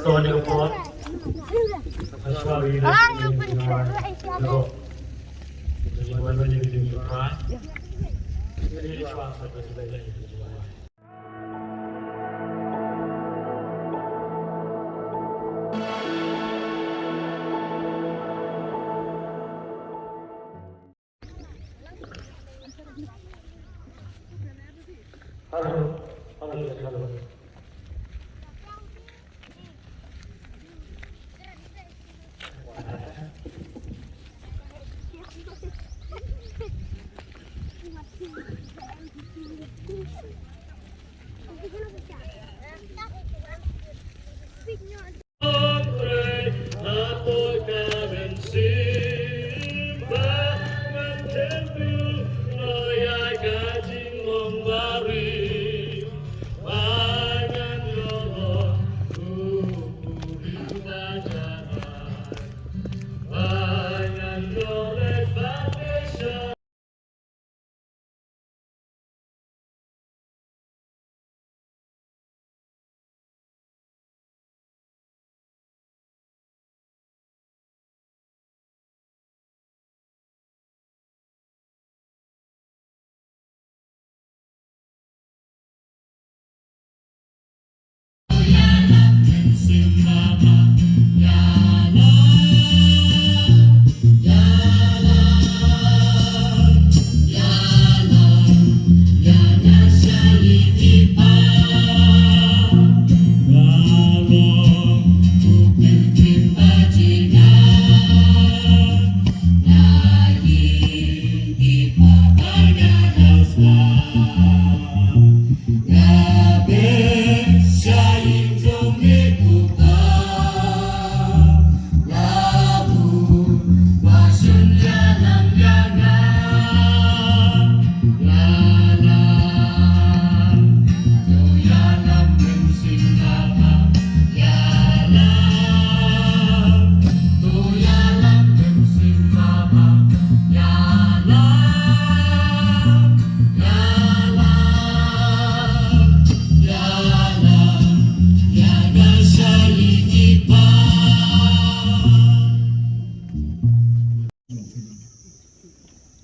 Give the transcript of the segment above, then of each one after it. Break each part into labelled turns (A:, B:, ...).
A: on your phone. That's why we no. You want to try? Really try to Hello. Hello.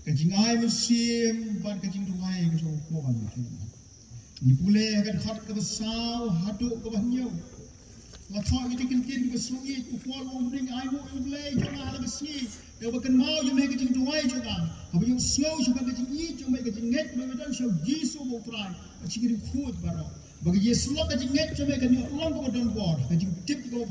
B: Kajing ai musim ban kajing tungai ke so ko ban ni pule kan khat ke sau haduk ke banyo la thoi ke tin ke sungi ku ko long ring ai mo le jona la besi e ba kan mau yo me kajing tungai jona ba yo slow so ban kajing i jo me kajing net me dan so gi so bo trai kajing ri khut baro ba ke yes lo kajing net jo me kan yo long ko don board kajing tip go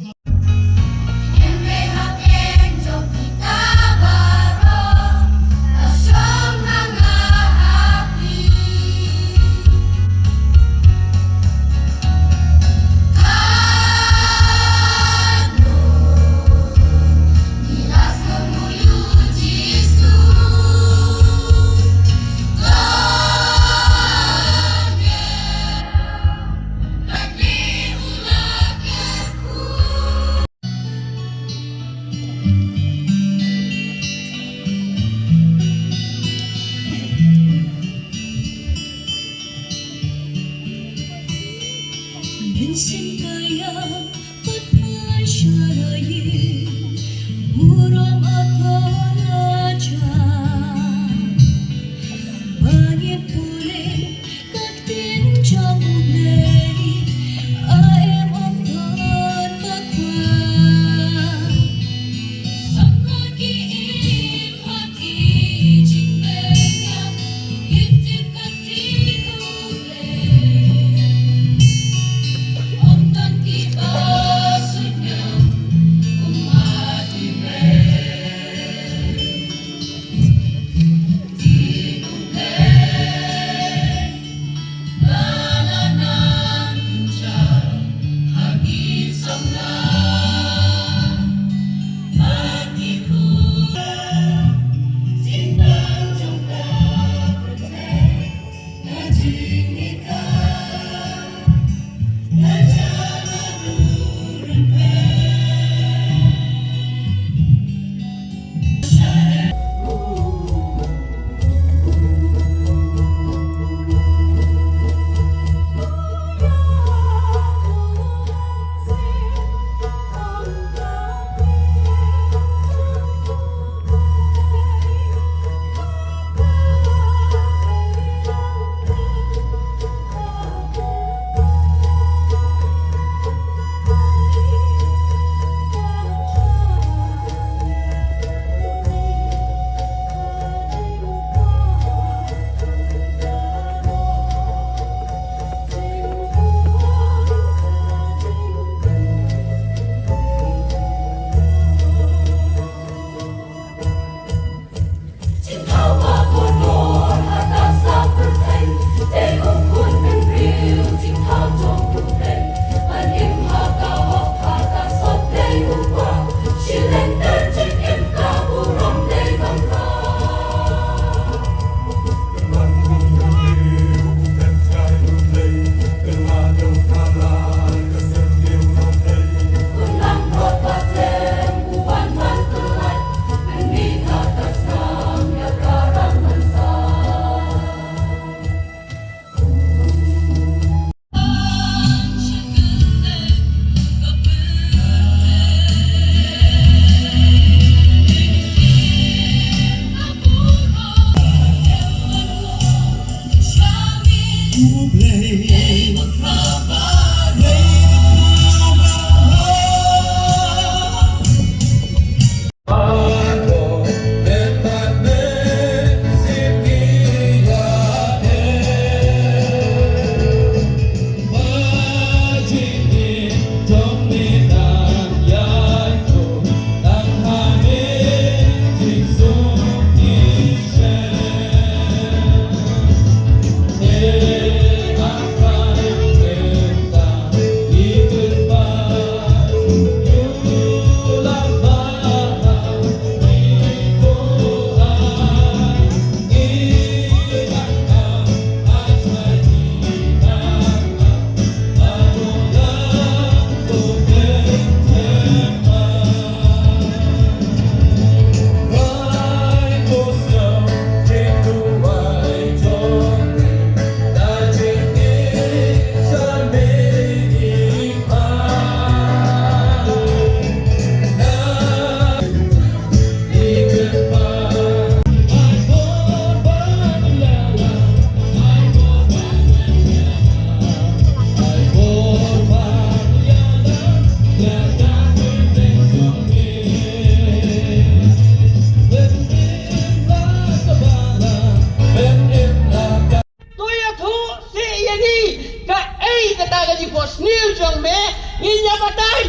C: patay.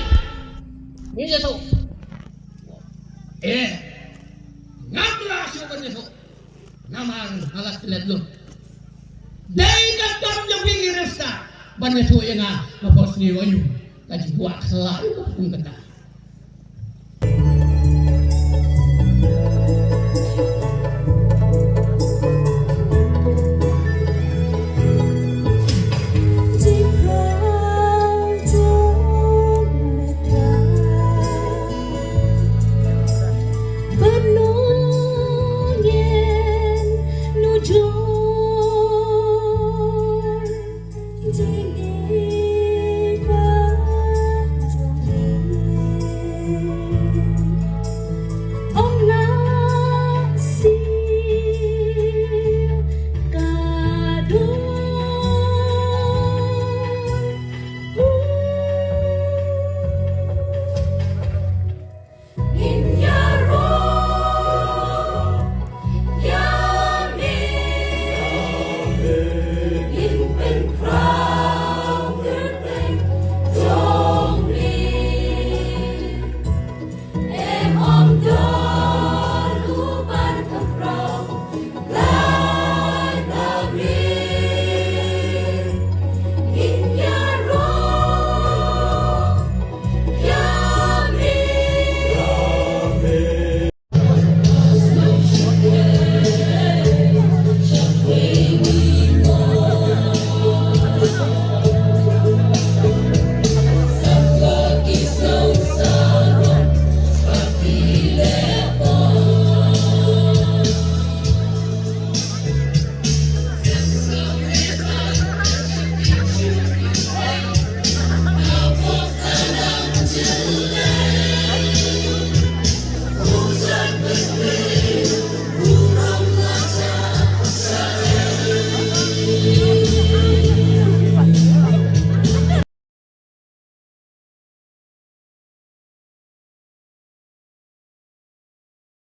C: Ini tu. Ngapla siya ka nito. Naman halat tilad lo. Dahil katam yung bingiresta. Banyaso yan nga. Mapos niyo yung. Kajibwa selalu kung kata.